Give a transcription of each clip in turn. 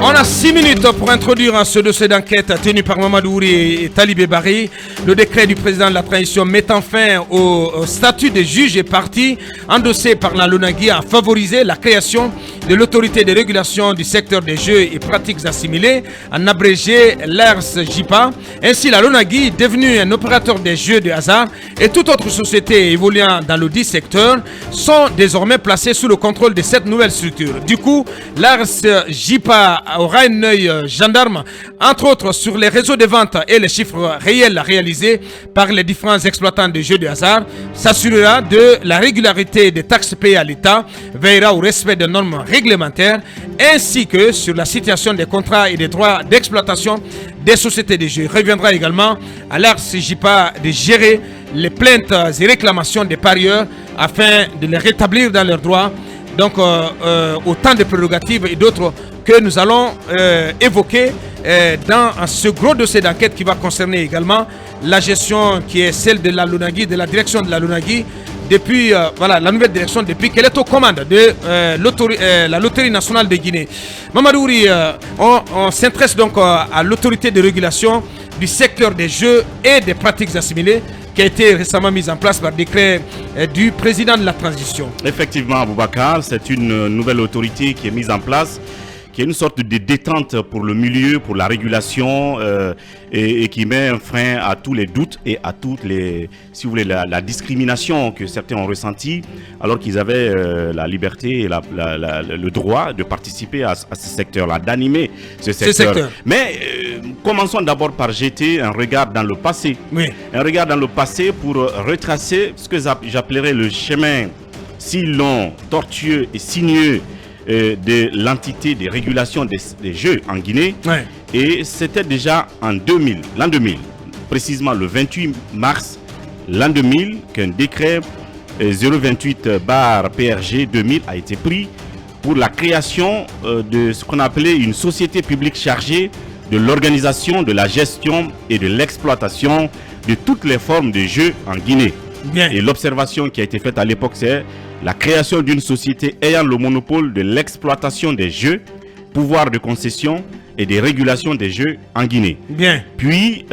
On a 6 minutes pour introduire ce dossier d'enquête tenu par Mamadou Ouri et Talibé Bari. Le décret du président de la transition mettant fin au statut de juge et parti endossé par la LONAGUI a favorisé la création de l'autorité de régulation du secteur des jeux et pratiques assimilées, en abrégé l'ARS-JIPA. Ainsi, la LONAGUI, devenue un opérateur des jeux de hasard et toute autre société évoluant dans le dit secteur, sont désormais placés sous le contrôle de cette nouvelle structure. Du coup, l'ARS-JIPA aura un œil gendarme, entre autres sur les réseaux de vente et les chiffres réels réalisés par les différents exploitants de jeux de hasard, s'assurera de la régularité des taxes payées à l'État, veillera au respect des normes réglementaires, ainsi que sur la situation des contrats et des droits d'exploitation des sociétés de jeux. Il reviendra également à l'ARS-JIPA de gérer les plaintes et réclamations des parieurs afin de les rétablir dans leurs droits. Donc, autant de prérogatives et d'autres que nous allons évoquer dans ce gros dossier d'enquête qui va concerner également la gestion qui est celle de la LONAGUI, de la direction de la LONAGUI, depuis la nouvelle direction, depuis qu'elle est aux commandes de la Loterie nationale de Guinée. Mamadou Ouri, on s'intéresse donc à l'autorité de régulation du secteur des jeux et des pratiques assimilées, qui a été récemment mise en place par décret du président de la transition. Effectivement, Aboubacar, c'est une nouvelle autorité qui est mise en place, qui est une sorte de détente pour le milieu, pour la régulation, et qui met un frein à tous les doutes et à toutes les, si vous voulez, la discrimination que certains ont ressentie, alors qu'ils avaient la liberté et le droit de participer à ce secteur-là, d'animer ce secteur. Mais commençons d'abord par jeter un regard dans le passé. Oui. Un regard dans le passé pour retracer ce que j'appellerais le chemin si long, tortueux et sinueux de l'entité de régulation des jeux en Guinée. Ouais. Et c'était déjà en 2000, l'an 2000, précisément le 28 mars l'an 2000, qu'un décret 028/PRG 2000 a été pris pour la création de ce qu'on appelait une société publique chargée de l'organisation, de la gestion et de l'exploitation de toutes les formes de jeux en Guinée. Bien. Et l'observation qui a été faite à l'époque, c'est la création d'une société ayant le monopole de l'exploitation des jeux, pouvoir de concession et des régulations des jeux en Guinée. Bien. Puis,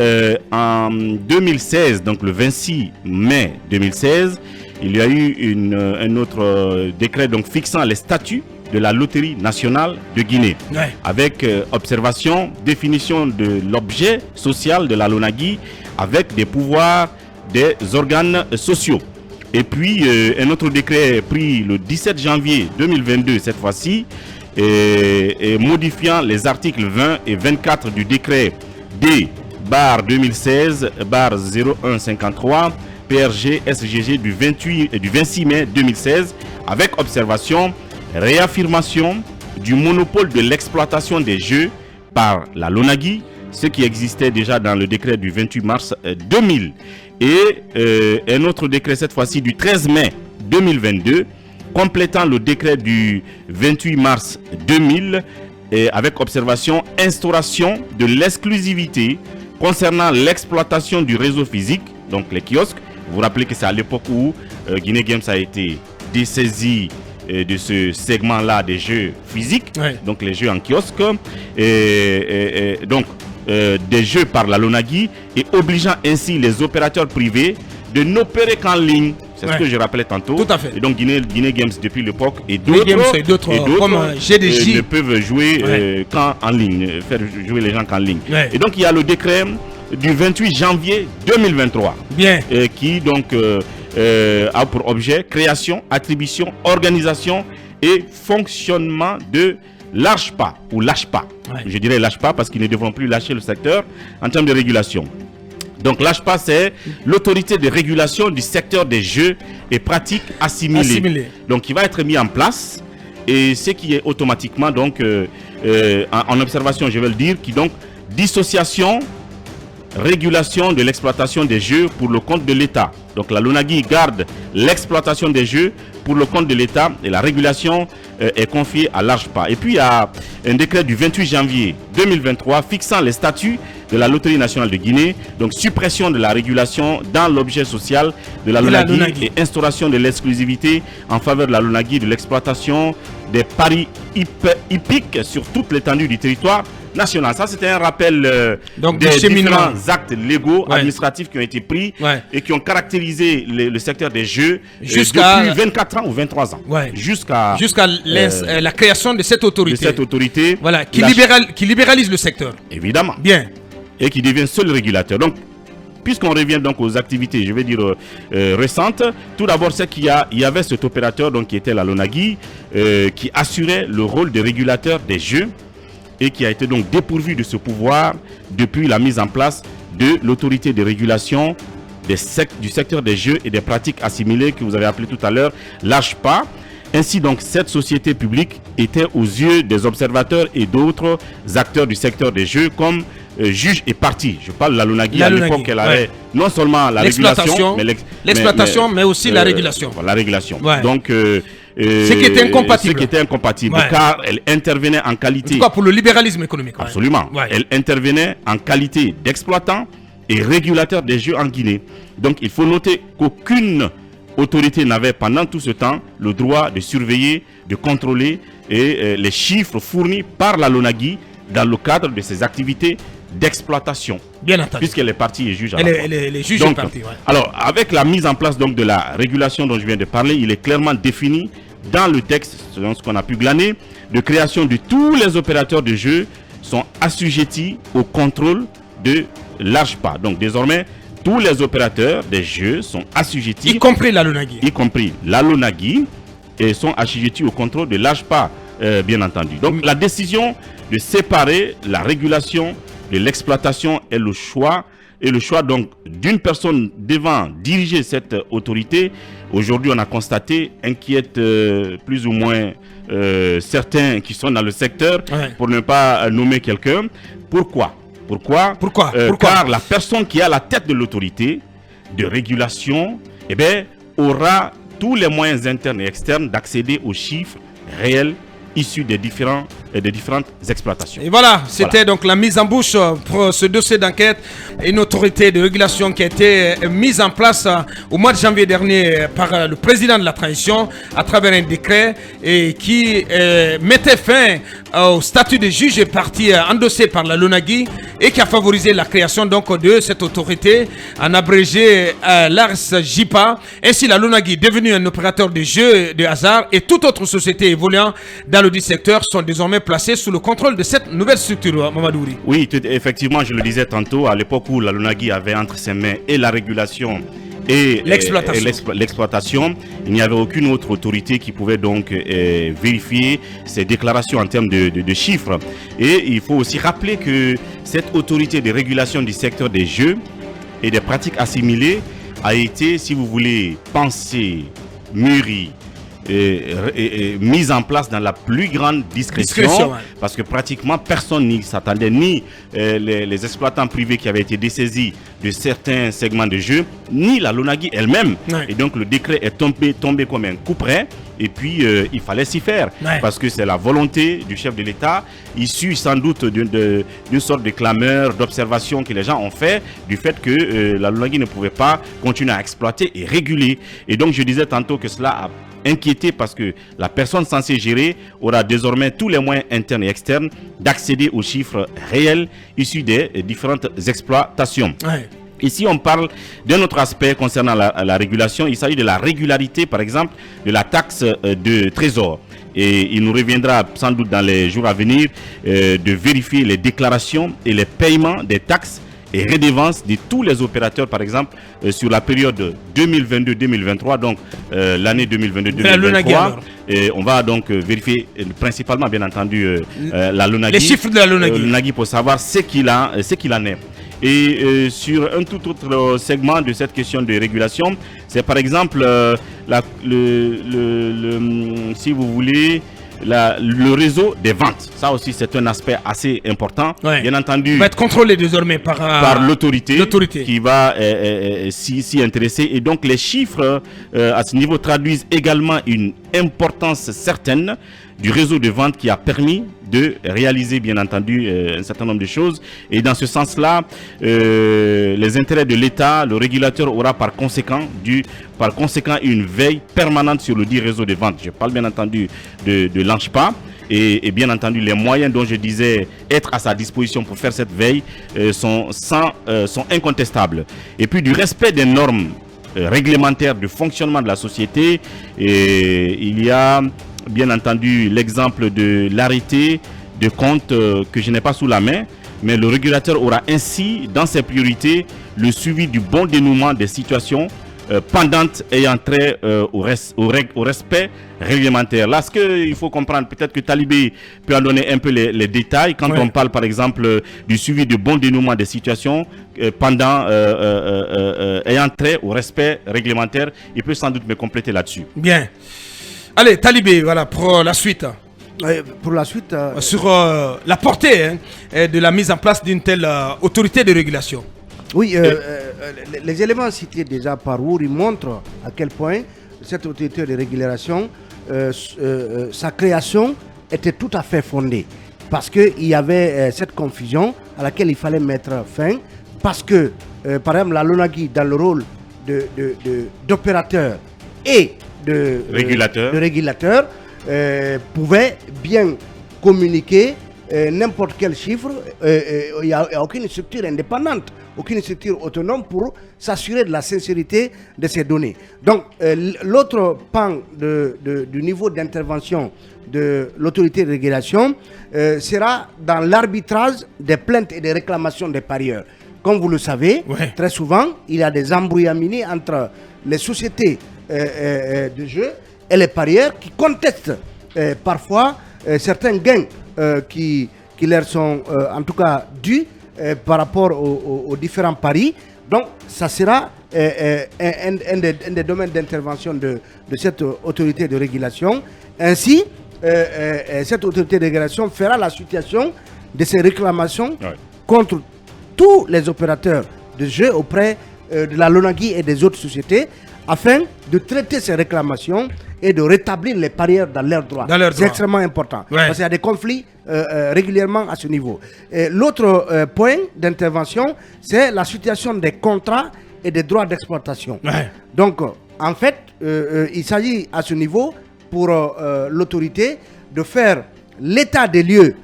en 2016, donc le 26 mai 2016, il y a eu un autre décret donc, fixant les statuts de la Loterie nationale de Guinée, Ouais. avec observation, définition de l'objet social de la LONAGUI, avec des pouvoirs des organes sociaux. Et puis, un autre décret pris le 17 janvier 2022, cette fois-ci, et modifiant les articles 20 et 24 du décret D/2016/0153 PRG SGG du 26 mai 2016, avec observation, réaffirmation du monopole de l'exploitation des jeux par la LONAGUI, ce qui existait déjà dans le décret du 28 mars 2000. Et un autre décret, cette fois-ci du 13 mai 2022, complétant le décret du 28 mars 2000, et avec observation, instauration de l'exclusivité concernant l'exploitation du réseau physique, donc les kiosques. Vous vous rappelez que c'est à l'époque où Guinée Games a été dessaisi de ce segment-là des jeux physiques, Ouais. donc les jeux en kiosque, donc des jeux par la LONAGUI, et obligeant ainsi les opérateurs privés de n'opérer qu'en ligne. C'est Ouais. ce que je rappelais tantôt. Tout à fait. Et donc Guinée Games depuis l'époque et Guinée Games et d'autres, comme GDJ. ne peuvent jouer Ouais. qu'en ligne, faire jouer les gens qu'en ligne. Ouais. Et donc il y a le décret du 28 janvier 2023 Bien. qui donc a pour objet création, attribution, organisation et fonctionnement de l'ARSJPA ou l'ARSJPA. Ouais. Je dirais l'ARSJPA parce qu'ils ne devront plus lâcher le secteur en termes de régulation. Donc l'ARSJPA, c'est l'autorité de régulation du secteur des jeux et pratiques assimilées. Donc il va être mis en place, et ce qui est automatiquement donc en observation, je vais le dire, qui donc dissociation, régulation de l'exploitation des jeux pour le compte de l'État. Donc la LONAGUI garde l'exploitation des jeux pour le compte de l'État et la régulation est confiée à l'ARSJPA. Et puis il y a un décret du 28 janvier 2023 fixant les statuts de la Loterie nationale de Guinée, donc suppression de la régulation dans l'objet social de la Lonagui et instauration de l'exclusivité en faveur de la Lonagui de l'exploitation des paris hippiques sur toute l'étendue du territoire national. Ça, c'était un rappel des différents actes légaux, administratifs qui ont été pris et qui ont caractérisé le secteur des jeux depuis 24 ans ou 23 ans. Jusqu'à la création de cette autorité. Voilà, qui libéralise le secteur. Évidemment. Bien. Et qui devient seul régulateur. Donc, puisqu'on revient donc aux activités, je vais dire récentes, tout d'abord c'est qu'il y avait cet opérateur donc, qui était la Lonagui, qui assurait le rôle de régulateur des jeux et qui a été donc dépourvu de ce pouvoir depuis la mise en place de l'autorité de régulation du secteur des jeux et des pratiques assimilées que vous avez appelé tout à l'heure l'AJPA. Ainsi donc cette société publique était aux yeux des observateurs et d'autres acteurs du secteur des jeux comme juge et partie. Je parle de la Lonagui à l'époque, elle avait non seulement la régulation, mais aussi la régulation. La régulation. Donc, ce qui était incompatible. Ce qui était incompatible, car elle intervenait en qualité... En tout cas pour le libéralisme économique. Absolument. Elle intervenait en qualité d'exploitant et régulateur des jeux en Guinée. Donc il faut noter qu'aucune autorité n'avait pendant tout ce temps le droit de surveiller, de contrôler les chiffres fournis par la Lonagui dans le cadre de ses activités d'exploitation. Bien entendu. Puisqu'elle est partie et juge à la fois. Elle est juge et partie. Alors, avec la mise en place donc de la régulation dont je viens de parler, il est clairement défini dans le texte, selon ce qu'on a pu glaner, de création de tous les opérateurs de jeux sont assujettis au contrôle de l'AJPA. Donc, désormais, tous les opérateurs des jeux sont assujettis, y compris la Lonagui, et sont assujettis au contrôle de l'AJPA, bien entendu. Donc, la décision de séparer la régulation de l'exploitation et le choix donc d'une personne devant diriger cette autorité, aujourd'hui on a constaté, inquiète plus ou moins certains qui sont dans le secteur, pour ne pas nommer quelqu'un. Pourquoi? Car la personne qui est à la tête de l'autorité de régulation aura tous les moyens internes et externes d'accéder aux chiffres réels issus des différentes exploitations. Et voilà, c'était donc la mise en bouche pour ce dossier d'enquête. Une autorité de régulation qui a été mise en place au mois de janvier dernier par le président de la transition à travers un décret et qui mettait fin au statut de juge et partie endossé par la Lonagui et qui a favorisé la création donc de cette autorité, en abrégé l'ARS-JIPA. Ainsi, la Lonagui, devenue un opérateur de jeux de hasard, et toute autre société évoluant dans le dit secteur sont désormais placés sous le contrôle de cette nouvelle structure, Mamadou Ouri. Oui, effectivement, je le disais tantôt, à l'époque où la Lonagui avait entre ses mains et la régulation et l'exploitation, il n'y avait aucune autre autorité qui pouvait donc vérifier ces déclarations en termes de chiffres. Et il faut aussi rappeler que cette autorité de régulation du secteur des jeux et des pratiques assimilées a été, si vous voulez, pensée, mûrie, mise en place dans la plus grande discrétion, parce que pratiquement personne n'y s'attendait, ni les exploitants privés qui avaient été dessaisis de certains segments de jeux, ni la Lonagui elle-même. Et donc le décret est tombé comme un coup près, et puis il fallait s'y faire, parce que c'est la volonté du chef de l'État, issue sans doute d'une sorte de clameur, d'observation que les gens ont fait, du fait que la Lonagui ne pouvait pas continuer à exploiter et réguler. Et donc je disais tantôt que cela a inquiété, parce que la personne censée gérer aura désormais tous les moyens internes et externes d'accéder aux chiffres réels issus des différentes exploitations. Ici, on parle d'un autre aspect concernant la régulation. Il s'agit de la régularité, par exemple, de la taxe de trésor. Et il nous reviendra sans doute dans les jours à venir de vérifier les déclarations et les paiements des taxes et redevances de tous les opérateurs, par exemple, sur la période 2022-2023, donc l'année 2022-2023. On va donc vérifier principalement, bien entendu, la Lonagui, les chiffres de la Lonagui pour savoir ce qu'il en est. Et sur un tout autre segment de cette question de régulation, c'est par exemple, si vous voulez, le réseau des ventes. Ça aussi, c'est un aspect assez important. Bien entendu, va être contrôlé désormais par l'autorité qui va s'y intéresser. Et donc, les chiffres à ce niveau traduisent également une importance certaine du réseau de vente qui a permis de réaliser bien entendu un certain nombre de choses. Et dans ce sens-là, les intérêts de l'État, le régulateur aura par conséquent une veille permanente sur le dit réseau de vente. Je parle bien entendu de l'ANCHPA. Et bien entendu, les moyens dont je disais être à sa disposition pour faire cette veille sont incontestables. Et puis du respect des normes réglementaires de fonctionnement de la société, il y a bien entendu l'exemple de l'arrêté de compte que je n'ai pas sous la main, mais le régulateur aura ainsi dans ses priorités le suivi du bon dénouement des situations pendantes ayant trait au respect réglementaire. Là, ce qu'il faut comprendre, peut-être que Talibé peut en donner un peu les détails quand on parle par exemple du suivi du bon dénouement des situations ayant trait au respect réglementaire. Il peut sans doute me compléter là-dessus. Bien. Allez, Talibé, voilà, pour la suite. Pour la suite... sur la portée de la mise en place d'une telle autorité de régulation. Oui, les éléments cités déjà par Wouri montrent à quel point cette autorité de régulation, sa création était tout à fait fondée. Parce qu'il y avait cette confusion à laquelle il fallait mettre fin. Parce que, par exemple, la LONAGUI, dans le rôle d'opérateur et de régulateur, pouvait bien communiquer n'importe quel chiffre. Il n'y a aucune structure indépendante, aucune structure autonome pour s'assurer de la sincérité de ces données. Donc, l'autre pan du niveau d'intervention de l'autorité de régulation sera dans l'arbitrage des plaintes et des réclamations des parieurs. Comme vous le savez, très souvent, il y a des embrouillamini entre les sociétés de jeu et les parieurs qui contestent parfois certains gains qui leur sont en tout cas dus par rapport aux différents paris. Donc ça sera un des domaines d'intervention de cette autorité de régulation. Ainsi, cette autorité de régulation fera la situation de ces réclamations contre tous les opérateurs de jeu auprès de la LONAGUI et des autres sociétés, afin de traiter ces réclamations et de rétablir les parieurs dans leurs droits. C'est extrêmement important. Parce qu'il y a des conflits régulièrement à ce niveau. L'autre point d'intervention, c'est la situation des contrats et des droits d'exploitation. Donc, en fait, il s'agit à ce niveau, pour l'autorité, de faire l'état des lieux,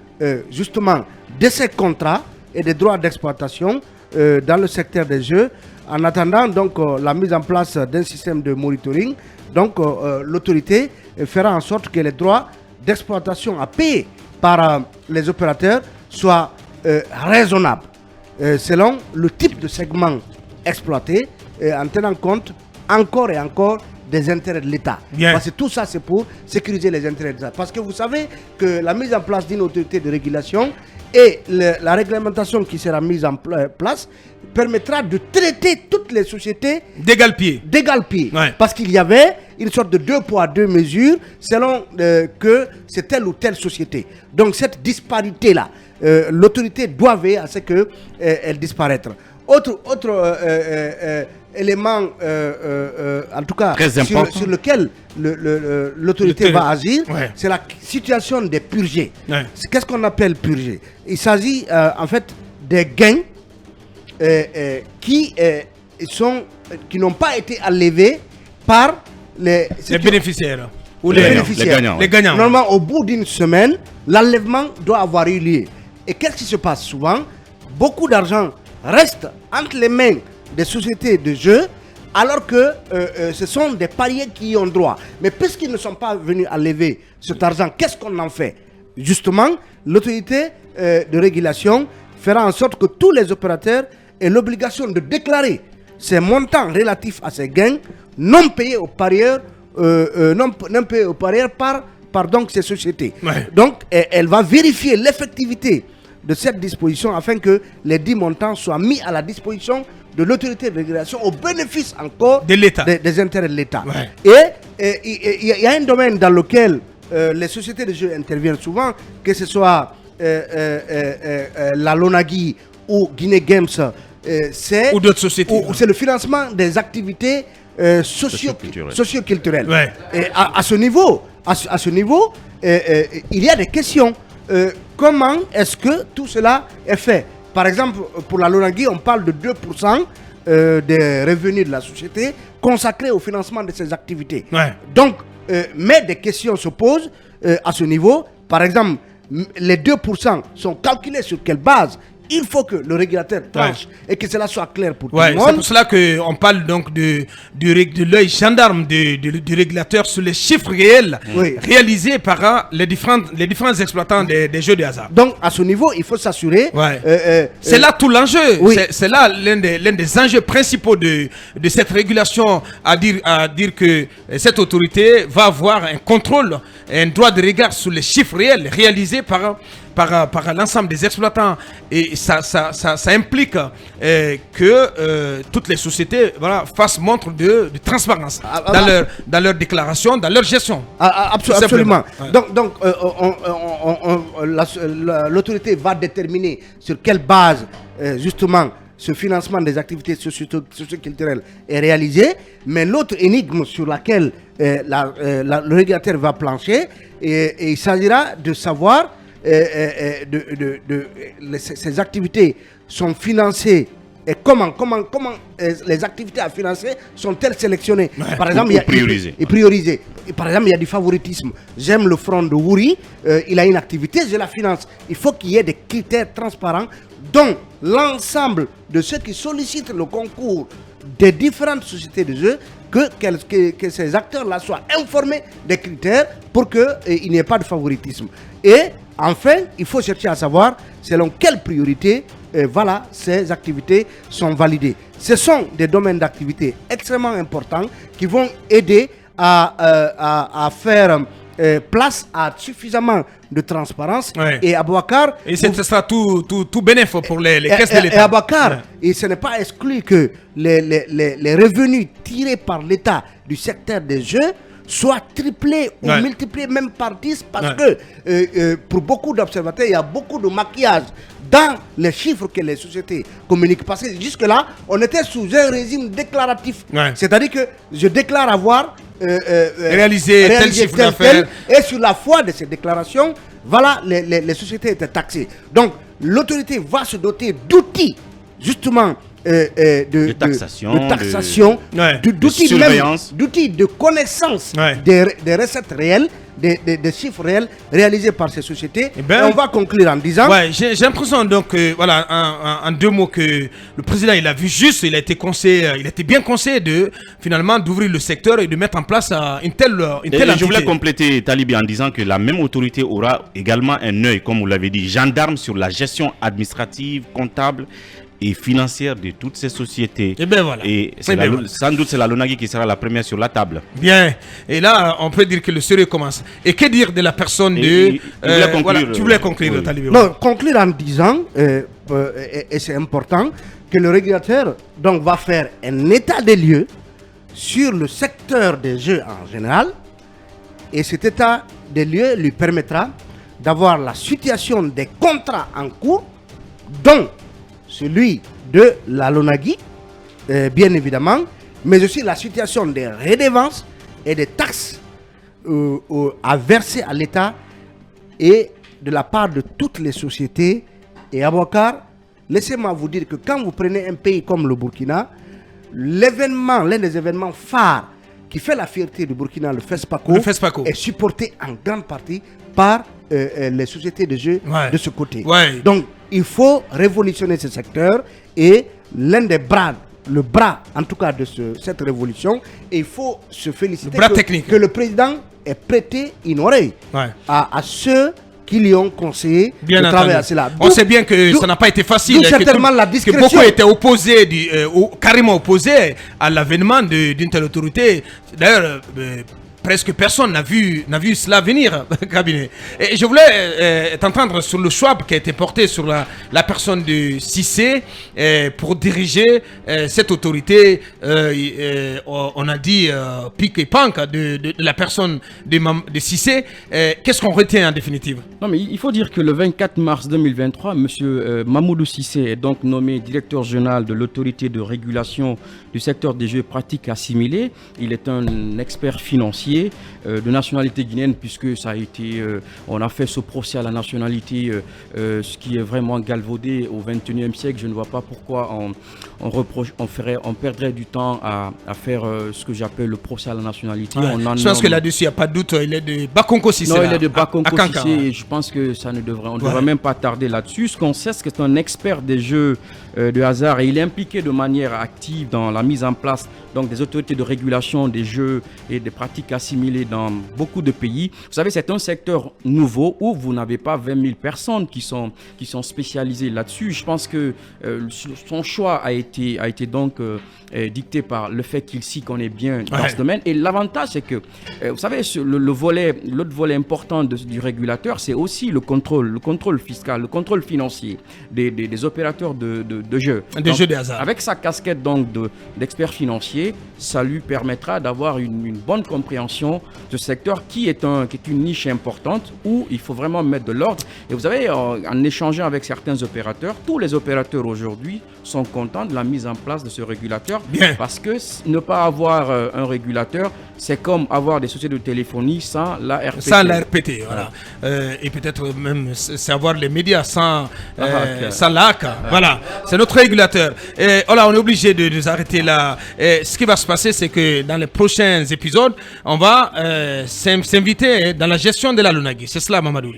justement, de ces contrats et des droits d'exploitation dans le secteur des jeux, en attendant donc la mise en place d'un système de monitoring. Donc l'autorité fera en sorte que les droits d'exploitation à payer par les opérateurs soient raisonnables selon le type de segment exploité, en tenant compte encore et encore des intérêts de l'État. Parce que tout ça, c'est pour sécuriser les intérêts de l'État. Parce que vous savez que la mise en place d'une autorité de régulation et la réglementation qui sera mise en place permettra de traiter toutes les sociétés d'égal pied. Parce qu'il y avait une sorte de 2 poids 2 mesures selon que c'est telle ou telle société. Donc cette disparité-là, l'autorité doit veiller à ce qu'elle disparaisse. Autre élément, en tout cas, sur lequel l'autorité va agir, c'est la situation des purgés. Qu'est-ce qu'on appelle purgés? Il s'agit en fait des gains qui n'ont pas été enlevés par les bénéficiaires. Ou les bénéficiaires. Les gagnants. Normalement, au bout d'une semaine, l'enlèvement doit avoir eu lieu. Et qu'est-ce qui se passe souvent? Beaucoup d'argent reste entre les mains des sociétés de jeux, alors que ce sont des parieurs qui y ont droit. Mais puisqu'ils ne sont pas venus enlever cet argent, qu'est-ce qu'on en fait? Justement, l'autorité de régulation fera en sorte que tous les opérateurs aient l'obligation de déclarer ces montants relatifs à ces gains non payés aux parieurs, par donc ces sociétés. Donc, elle va vérifier l'effectivité de cette disposition afin que les 10 montants soient mis à la disposition de l'autorité de régulation au bénéfice encore de l'État, des intérêts de l'État. Et il y a un domaine dans lequel les sociétés de jeux interviennent souvent, que ce soit la LONAGUI ou Guinée Games, ou d'autres sociétés. C'est le financement des activités socio-culturelles. Et à ce niveau, il y a des questions. Comment est-ce que tout cela est fait? Par exemple, pour la Lonagui, on parle de 2% des revenus de la société consacrés au financement de ces activités. Ouais. Donc, mais des questions se posent à ce niveau. Par exemple, les 2% sont calculés sur quelle base? Il faut que le régulateur tranche et que cela soit clair pour tout le monde. C'est pour cela qu'on parle donc de l'œil gendarme du régulateur sur les chiffres réels réalisés par les différents exploitants des jeux de hasard. Donc à ce niveau, il faut s'assurer. C'est là tout l'enjeu. Oui. C'est là l'un des enjeux principaux de cette régulation, à dire que cette autorité va avoir un contrôle, un droit de regard sur les chiffres réels réalisés par l'ensemble des exploitants, et ça implique que toutes les sociétés fassent montre de transparence dans leur déclaration, dans leur gestion. Absolument. Donc l'autorité va déterminer sur quelle base justement ce financement des activités socio-culturelles est réalisé, mais l'autre énigme sur laquelle le régulateur va plancher, et il s'agira de savoir ces activités sont financées et comment les activités à financer sont-elles sélectionnées? Par exemple, il y a priorisées. Par exemple, il y a du favoritisme. J'aime le front de Wouri, il a une activité, je la finance. Il faut qu'il y ait des critères transparents dont l'ensemble de ceux qui sollicitent le concours des différentes sociétés de jeux, que ces acteurs-là soient informés des critères pour qu'il n'y ait pas de favoritisme. Et enfin, il faut chercher à savoir selon quelle priorité ces activités sont validées. Ce sont des domaines d'activité extrêmement importants qui vont aider à faire place à suffisamment de transparence. Et Abouakar... Et ce sera tout bénéfice pour les caisses de l'État. Et Abouakar, et ce n'est pas exclu que les revenus tirés par l'État du secteur des jeux soit triplé ou multiplié même par 10, parce que pour beaucoup d'observateurs, il y a beaucoup de maquillage dans les chiffres que les sociétés communiquent. Parce que jusque-là, on était sous un régime déclaratif. C'est-à-dire que je déclare avoir réalisé tel chiffre d'affaires. Et sur la foi de ces déclarations, voilà, les sociétés étaient taxées. Donc, l'autorité va se doter d'outils, justement, de taxation, d'outils de surveillance, d'outils de connaissance des recettes réelles, des chiffres réels réalisés par ces sociétés. Et on va conclure en disant... j'ai l'impression donc, en 2 mots, que le président, il a vu juste, il a été bien conseillé finalement d'ouvrir le secteur et de mettre en place une telle entité. Je voulais compléter, Talibi, en disant que la même autorité aura également un œil, comme vous l'avez dit, gendarme sur la gestion administrative, comptable et financière de toutes ces sociétés. Et bien voilà. Et sans doute c'est la Lonagui qui sera la première sur la table. Bien. Et là, on peut dire que le sérieux commence. Et que dire de la personne de... tu voulais conclure, Talibi. Non, conclure en disant, et c'est important, que le régulateur donc, va faire un état des lieux sur le secteur des jeux en général. Et cet état des lieux lui permettra d'avoir la situation des contrats en cours, dont celui de la Lonagui, bien évidemment, mais aussi la situation des redevances et des taxes à verser à l'État et de la part de toutes les sociétés. Et Abouakar, laissez-moi vous dire que quand vous prenez un pays comme le Burkina, l'un des événements phares qui fait la fierté du Burkina, le FESPACO, est supporté en grande partie par les sociétés de jeux de ce côté. Donc, il faut révolutionner ce secteur, et l'un des bras, le bras en tout cas de cette révolution, et il faut se féliciter que le président ait prêté une oreille à ceux qui lui ont conseillé de travailler à cela. On sait bien que ça n'a pas été facile, certainement la discrétion. Que beaucoup étaient opposés, carrément opposés à l'avènement d'une telle autorité. D'ailleurs, presque personne n'a vu cela venir, cabinet. Et je voulais t'entendre sur le choix qui a été porté sur la personne de Cissé pour diriger cette autorité. On a dit pique et panque de la personne de Cissé. Qu'est-ce qu'on retient en définitive? Non, mais il faut dire que le 24 mars 2023, M. Mamoudou Cissé est donc nommé directeur général de l'autorité de régulation du secteur des jeux pratiques assimilés. Il est un expert financier salariés de nationalité guinéenne, puisque ça a été, on a fait ce procès à la nationalité, ce qui est vraiment galvaudé au XXIe siècle. Je ne vois pas pourquoi on perdrait du temps à faire ce que j'appelle le procès à la nationalité. Ouais. Je pense que là-dessus, il n'y a pas de doute, il est de Bakonko Cissé. Non, il est de Bakonko Cissé, et je pense que ça ne devrait, on ne devrait même pas tarder là-dessus. Ce qu'on sait, c'est que c'est un expert des jeux de hasard et il est impliqué de manière active dans la mise en place donc, des autorités de régulation des jeux et des pratiques assimilées dans beaucoup de pays. Vous savez, c'est un secteur nouveau où vous n'avez pas 20 000 personnes qui sont spécialisées là-dessus. Je pense que son choix a été donc dicté par le fait qu'il s'y connaît bien dans ce domaine. Et l'avantage, c'est que, vous savez, l'autre volet important du régulateur, c'est aussi le contrôle fiscal, le contrôle financier des opérateurs de jeux. Des jeux de hasard. Avec sa casquette donc d'expert financier, ça lui permettra d'avoir une bonne compréhension de ce secteur qui est une niche importante où il faut vraiment mettre de l'ordre. Et vous savez, en échangeant avec certains opérateurs, tous les opérateurs aujourd'hui sont contents de la mise en place de ce régulateur. Bien. Parce que ne pas avoir un régulateur, c'est comme avoir des sociétés de téléphonie sans la RPT. Sans la RPT, voilà. Et peut-être même savoir les médias sans la HACA. Voilà, c'est notre régulateur. Et voilà, on est obligé de nous arrêter là. Et ce qui va se passer, c'est que dans les prochains épisodes, on va s'inviter dans la gestion de la Lunagui. C'est cela, Mamadou?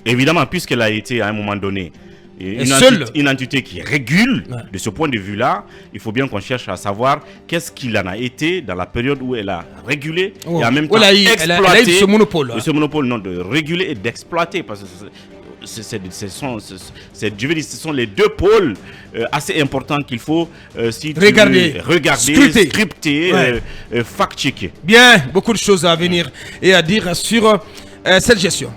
Évidemment, puisqu'elle a été à un moment donné une entité qui régule, de ce point de vue-là, il faut bien qu'on cherche à savoir qu'est-ce qu'il en a été dans la période où elle a régulé et en même temps exploité. Elle a eu ce monopole. Ce monopole, non, de réguler et d'exploiter, parce que ce sont les deux pôles assez importants qu'il faut regarder, scripter, fact-checker. Bien, beaucoup de choses à venir et à dire sur cette gestion.